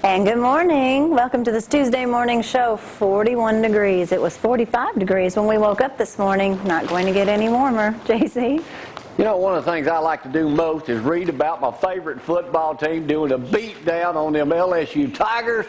And good morning. Welcome to this Tuesday morning show. 41 degrees. It was 45 degrees when we woke up this morning. Not going to get any warmer. JC? You know, one of the things I like to do most is read about my favorite football team doing a beat down on them LSU Tigers.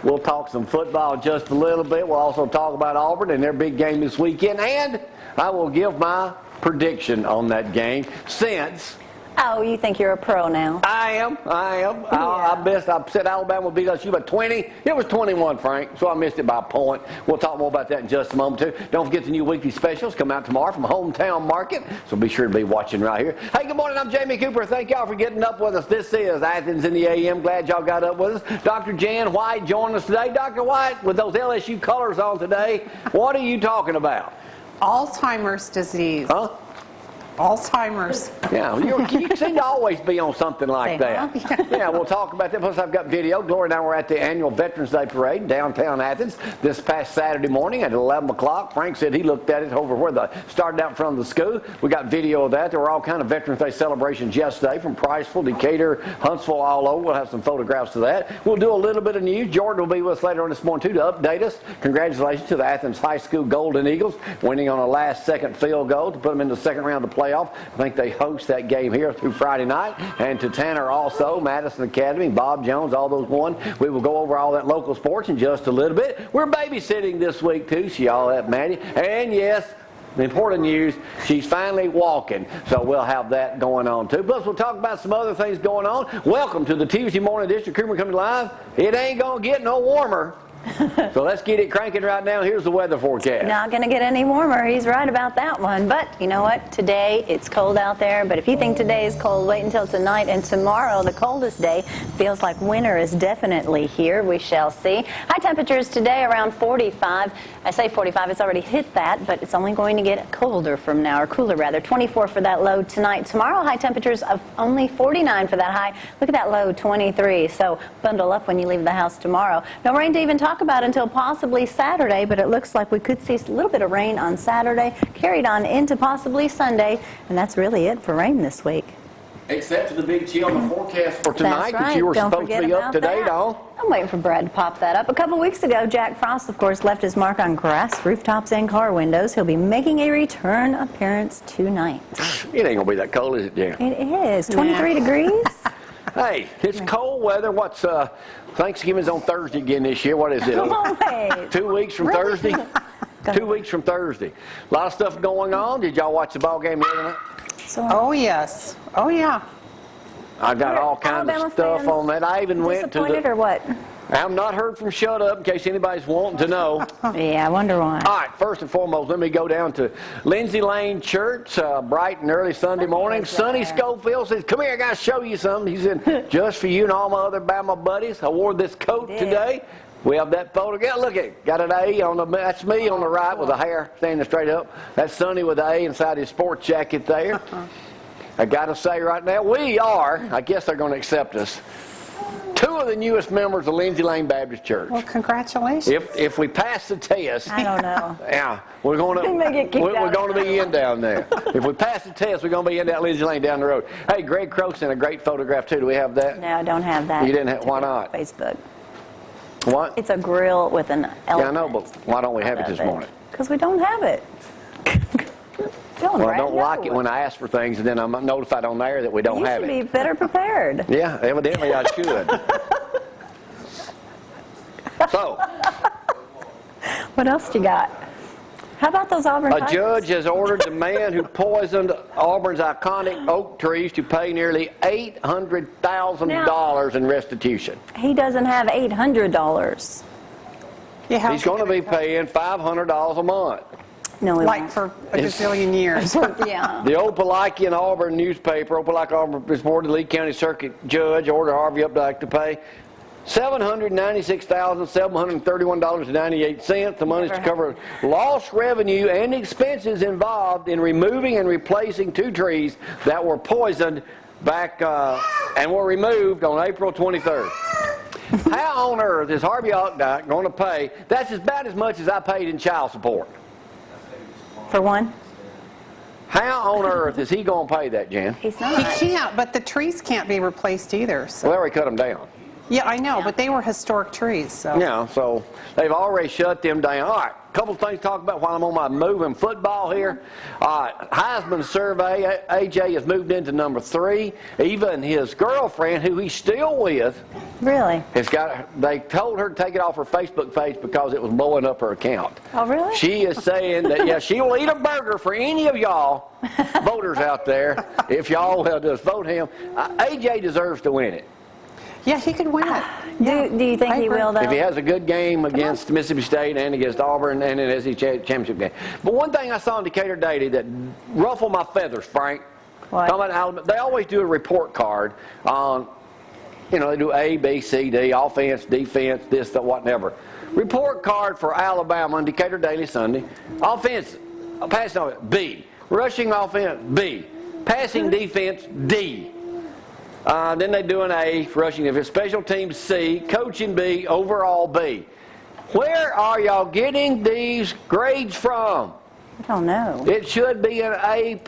We'll talk some football just a little bit. We'll also talk about Auburn and their big game this weekend. And I will give my prediction on that game since... Oh, you think you're a pro now? I am. Yeah. I said Alabama would beat LSU by 20. It was 21, Frank, so I missed it by a point. We'll talk more about that in just a moment, too. Don't forget the new weekly specials come out tomorrow from Hometown Market, so be sure to be watching right here. Hey, good morning. I'm Jamie Cooper. Thank y'all for getting up with us. This is Athens in the AM. Glad y'all got up with us. Dr. Jan White joining us today. Dr. White, with those LSU colors on today, what are you talking about? Alzheimer's disease. Huh? Alzheimer's. Yeah, you seem to always be on something like that. Yeah, we'll talk about that. Plus, I've got video. Gloria and I were at the annual Veterans Day Parade in downtown Athens this past Saturday morning at 11 o'clock. Frank said he looked at it over where they started out in front of the school. We got video of that. There were all kind of Veterans Day celebrations yesterday from Priceville, Decatur, Huntsville, all over. We'll have some photographs of that. We'll do a little bit of news. Jordan will be with us later on this morning, too, to update us. Congratulations to the Athens High School Golden Eagles, winning on a last-second field goal to put them in the second round of the playoff. I think they host that game here through Friday night. And to Tanner also, Madison Academy, Bob Jones, all those won. We will go over all that local sports in just a little bit. We're babysitting this week, too. She all that, Maddie. And, yes, the important news, she's finally walking. So we'll have that going on, too. Plus, we'll talk about some other things going on. Welcome to the Tuesday Morning Edition. Cooper coming live. It ain't going to get no warmer. So let's get it cranking right now. Here's the weather forecast. Not going to get any warmer. He's right about that one. But you know what? Today, it's cold out there. But if you think today is cold, wait until tonight. And tomorrow, the coldest day, feels like winter is definitely here. We shall see. High temperatures today around 45. I say 45. It's already hit that. But it's only going to get colder from now, or cooler rather. 24 for that low tonight. Tomorrow, high temperatures of only 49 for that high. Look at that low, 23. So bundle up when you leave the house tomorrow. No rain to even talk about until possibly Saturday, but it looks like we could see a little bit of rain on Saturday, carried on into possibly Sunday, and that's really it for rain this week. Except for the big chill in the forecast for tonight That's right. that you were Don't supposed to be up today, dog. I'm waiting for Brad to pop that up. A couple weeks ago, Jack Frost, of course, left his mark on grass, rooftops, and car windows. He'll be making a return appearance tonight. It ain't going to be that cold, is it, Jan? It is. 23 degrees. Hey, it's cold weather. What's Thanksgiving's on Thursday again this year. What is it? Oh, wait. 2 weeks from Thursday? 2 weeks from Thursday. A lot of stuff going on. Did y'all watch the ball game the other night? Oh, yes. Oh, yeah. I got all kinds Alabama of stuff fans on that. I even went to disappointed or what? I've not heard from Shut Up in case anybody's wanting to know. Yeah, I wonder why. All right, first and foremost, let me go down to Lindsay Lane Church, bright and early Sunday morning. Sonny Schofield says, come here, I got to show you something. He said, just for you and all my other Bama buddies, I wore this coat today. We have that photograph. Look at it. Got an A on the, that's me on the right with the hair standing straight up. That's Sonny with the A inside his sports jacket there. I got to say right now, we are, I guess they're going to accept us, 2 of the newest members of Lindsay Lane Baptist Church. Well, congratulations. If we pass the test, I don't know. yeah, we're going to be in down there. If we pass the test, we're going to be in that Lindsay Lane down the road. Hey, Greg Crow sent a great photograph too. Do we have that? No, I don't have that. You didn't have? Why not? Facebook. What? It's a grill with an elephant. Yeah, I know, but why don't we have it this morning? Because we don't have it. Well, I don't like it when I ask for things and then I'm notified on there that we don't have it. You should be better prepared. Yeah, evidently I should. So, What else you got? How about those Auburn a Tigers? judge has ordered the man who poisoned Auburn's iconic oak trees to pay nearly $800,000 in restitution. He doesn't have $800. Yeah, He's going to be paying $500 a month. No, he like won't. for a gazillion years. Yeah. The Opelika Auburn newspaper, Opelika Auburn, reported the Lee County Circuit Judge ordered Harvey Updike to pay $796,731.98. The money is to cover lost revenue and expenses involved in removing and replacing 2 trees that were poisoned back and were removed on April 23rd. How on earth is Harvey Updike going to pay? That's about as much as I paid in child support. For one? How on earth is he going to pay that, Jan? He's not. He can't, but the trees can't be replaced either. So. Well, he cut them down. Yeah, I know, but they were historic trees, so. Yeah, so they've already shut them down. All right, a couple of things to talk about while I'm on my moving football here. All right, Heisman survey, AJ has moved into number 3. Even his girlfriend, who he's still with, Really? they told her to take it off her Facebook page because it was blowing up her account. Oh, really? She is saying that, yeah, she will eat a burger for any of y'all voters out there if y'all will just vote him. AJ deserves to win it. Yeah, he could win it. Do you think I he agree. will, though? If he has a good game against Mississippi State and against Auburn and in the SEC championship game. But one thing I saw in Decatur Daily that ruffled my feathers, Frank. What? Talking about Alabama, they always do a report card on, they do A, B, C, D, offense, defense, this, that, whatever. Report card for Alabama on Decatur Daily Sunday. Offense, passing offense, B. Rushing offense, B. Passing defense, D. Then they do an A, rushing defense, special teams C, coaching B, overall B. Where are y'all getting these grades from? I don't know. It should be an A+.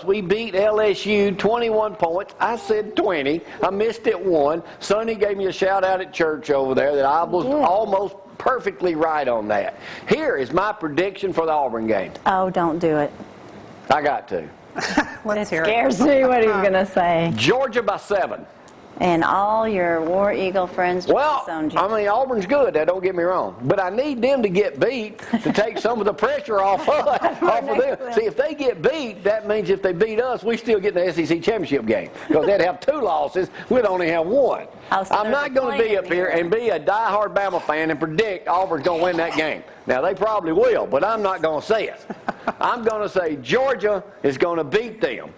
We beat LSU 21 points. I said 20. I missed it 1. Sonny gave me a shout out at church over there that I was almost perfectly right on that. Here is my prediction for the Auburn game. Oh, don't do it. I got to. Let's hear it. Scares me. What are you going to say? Georgia by 7. And all your War Eagle friends Well, disowned you. I mean, Auburn's good, now don't get me wrong. But I need them to get beat to take some of the pressure off of them. See, if they get beat, that means if they beat us, we still get the SEC championship game. Because they'd have 2 losses, we'd only have 1. Oh, so I'm there's not a going to be plan up here and be a diehard Bama fan and predict Auburn's going to win that game. Now, they probably will, but I'm not going to say it. I'm going to say Georgia is going to beat them.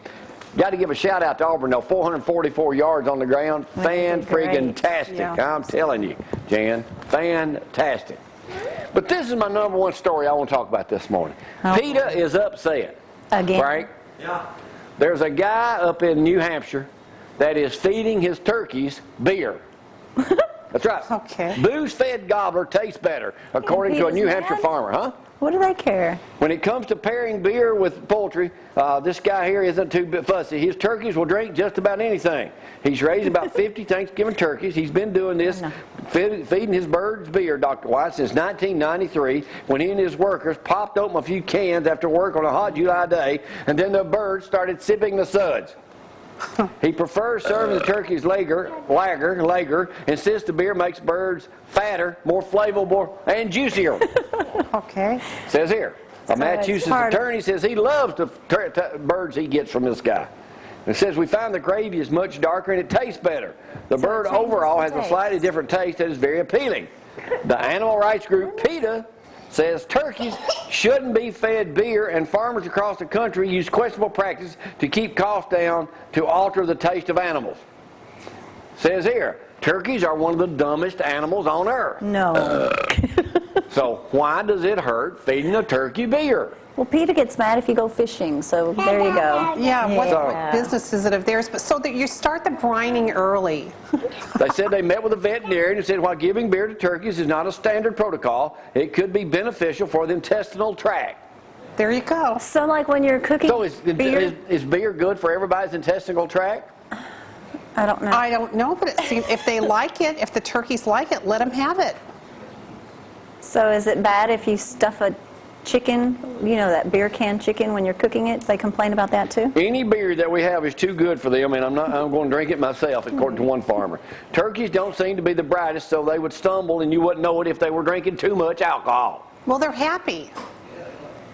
Got to give a shout out to Auburn, though. 444 yards on the ground. Fan-friggin-tastic. Yeah. I'm telling you, Jan. Fantastic. But this is my number 1 story I want to talk about this morning. Okay. PETA is upset. Again? Right? Yeah. There's a guy up in New Hampshire that is feeding his turkeys beer. That's right. Okay. Booze-fed gobbler tastes better, according to a New Hampshire farmer, huh? What do they care? When it comes to pairing beer with poultry, this guy here isn't too fussy. His turkeys will drink just about anything. He's raised about 50 Thanksgiving turkeys. He's been doing this, feeding his birds beer, Dr. White, since 1993, when he and his workers popped open a few cans after work on a hot July day, and then the birds started sipping the suds. He prefers serving the turkeys lager, and says the beer makes birds fatter, more flavorful, and juicier. Okay. Says here, a So Massachusetts it's part of- attorney says he loves the birds he gets from this guy. It says we find the gravy is much darker and it tastes better. The So bird it changes overall the has a taste. slightly different taste that is very appealing. The animal rights group PETA says turkeys shouldn't be fed beer, and farmers across the country use questionable practices to keep costs down to alter the taste of animals. Says here, turkeys are one of the dumbest animals on earth. No. So why does it hurt feeding a turkey beer? Well, PETA gets mad if you go fishing, so there you go. Yeah, what Yeah. business is it of theirs? But so that you start the brining early. They said they met with a veterinarian who said while giving beer to turkeys is not a standard protocol, it could be beneficial for the intestinal tract. There you go. So, like when you're cooking So beer, is beer good for everybody's intestinal tract? I don't know. I don't know, but it seems, if they like it, if the turkeys like it, let them have it. So is it bad if you stuff a chicken, that beer can chicken when you're cooking it? They complain about that too? Any beer that we have is too good for them, and I'm going to drink it myself, according to one farmer. Turkeys don't seem to be the brightest, so they would stumble and you wouldn't know it if they were drinking too much alcohol. Well, they're happy.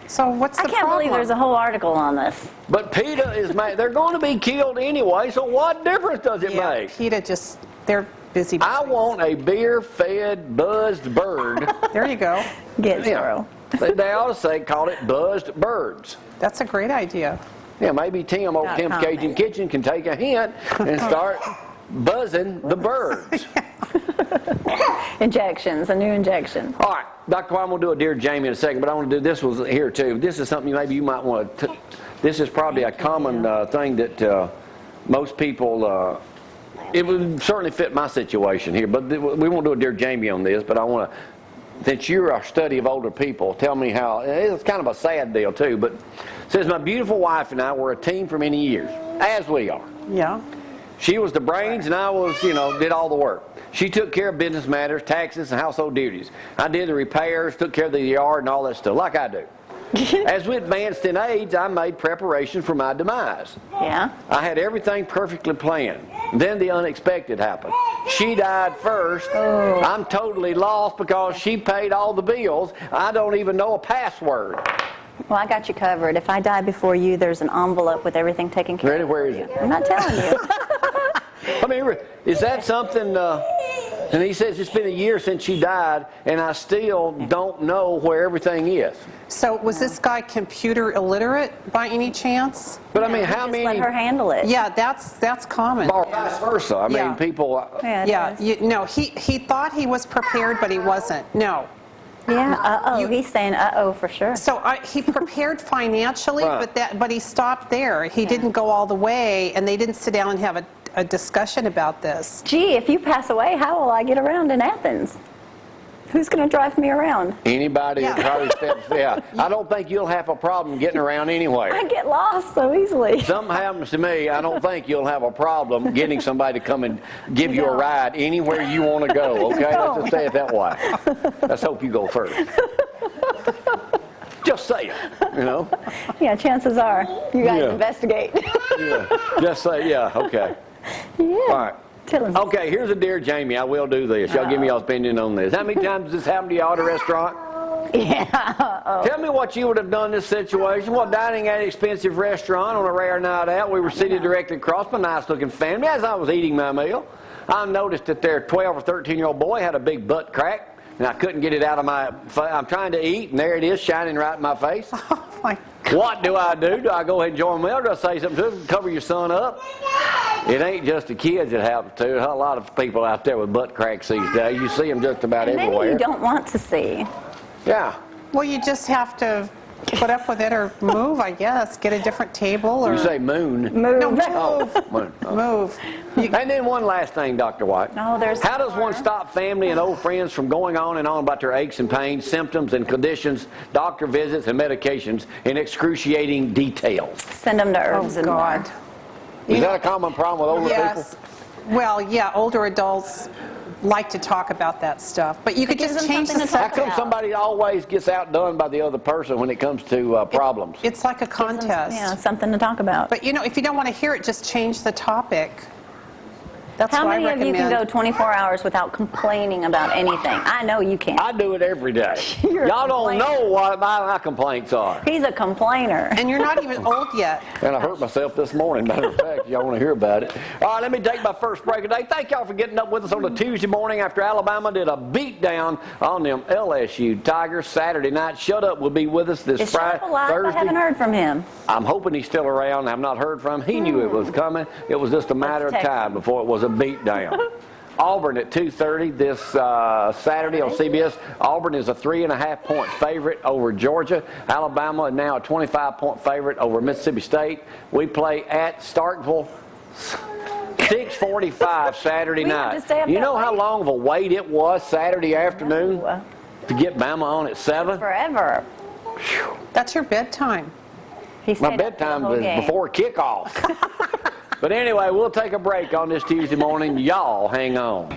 So what's the I can't problem? believe there's a whole article on this. But PETA is they're going to be killed anyway, so what difference does it Yeah, make? PETA they're busy. I want a beer-fed, buzzed bird. There you go. Get Yeah. zero. They ought to call it buzzed birds. That's a great idea. Yeah, maybe Tim over Tim's .com, Cajun maybe. Kitchen can take a hint and start buzzing the birds. Injections, a new injection. All right, Dr. White, I'm going to do a Dear Jamie in a second, but I want to do this one here too. This is something maybe you might want to, this is probably a common thing that most people, it would certainly fit my situation here, but we won't do a Dear Jamie on this, but I want to, since you're a study of older people, tell me how, it's kind of a sad deal too, but it says, my beautiful wife and I were a team for many years, as we are. Yeah. She was the brains, and I was, did all the work. She took care of business matters, taxes, and household duties. I did the repairs, took care of the yard, and all that stuff, like I do. As we advanced in age, I made preparation for my demise. Yeah. I had everything perfectly planned. Then the unexpected happened. She died first. Oh. I'm totally lost because she paid all the bills. I don't even know a password. Well, I got you covered. If I die before you, there's an envelope with everything taken care Really, of. where is it? I'm not telling you. I mean, is that something? And he says it's been a year since she died, and I still don't know where everything is. So was this guy computer illiterate by any chance? But I mean, how Just many? let her handle it. Yeah, that's common. Or vice versa. I mean, Yeah. people. Yeah. It is. No, he thought he was prepared, but he wasn't. No. Yeah. Uh-oh. He's saying uh-oh for sure. So he prepared financially, Right. but he stopped there. He didn't go all the way, and they didn't sit down and have a discussion about this. Gee, if you pass away, how will I get around in Athens? Who's going to drive me around? Anybody that Yeah. probably steps, yeah. I don't think you'll have a problem getting around anyway. I get lost so easily. Something happens to me, I don't think you'll have a problem getting somebody to come and give you a No. ride anywhere you want to go, okay? No. Let's just say it that way. Let's hope you go first. Just say it, Yeah, chances are. You guys Yeah. investigate. Yeah. Just say, yeah, okay. Yeah. All right. Tell him. Okay, here's a Dear Jamie. I will do this. Y'all give me y'all's opinion on this. How many times has this happened to y'all at a restaurant? Yeah. Tell me what you would have done in this situation. Well, dining at an expensive restaurant on a rare night out, we were seated directly across from a nice-looking family. As I was eating my meal, I noticed that their 12 or 13-year-old boy had a big butt crack, and I couldn't get it out of my face. I'm trying to eat, and there it is, shining right in my face. Oh my! What do I do? Do I go ahead and join them, or do I say something to them? Cover your son up? It ain't just the kids it happens to. There's a lot of people out there with butt cracks these days. You see them just about Maybe everywhere. you don't want to see. Yeah. Well, you just have to put up with it or move, I guess. Get a different table or You say moon. Move. no, Oh, move, moon. Oh. move. And then one last thing, Dr. White. No, there's How does more. one stop family and old friends from going on and on about their aches and pains, symptoms and conditions, doctor visits and medications in excruciating details? Send them to Oh Herbs and God. Is that a common problem with older Yes. Well, yeah, older adults like to talk about that stuff, but you could gives just them change something the to How talk subject. come somebody always gets outdone by the other person when it comes to problems? It's like a contest. Yeah, something to talk about. But if you don't want to hear it, just change the topic. That's How what I many of you recommend. can go 24 hours without complaining about anything? I know you can. I do it every day. You're a Y'all don't complainer. know what my complaints are. He's a complainer. And you're not even old yet. And I hurt myself this morning, matter of fact, y'all want to hear about it. All right, let me take my first break of the day. Thank y'all for getting up with us on a Tuesday morning after Alabama did a beatdown on them LSU Tigers Saturday night. Shut Up will be with us this Is Friday, Shep alive? I Thursday. haven't heard from him. I'm hoping he's still around. I've not heard from him. He knew it was coming. It was just a matter of text time before it was a beatdown. Auburn at 2:30 this Saturday on CBS. Auburn is a 3.5-point favorite over Georgia. Alabama is now a 25-point favorite over Mississippi State. We play at Starkville. 6:45 Saturday We have night. to stay up You that know how late? long of a wait it was Saturday afternoon to get Bama on at 7? Forever. That's your bedtime. He My stayed up for the bedtime whole was game. before kickoff. But anyway, we'll take a break on this Tuesday morning. Y'all hang on.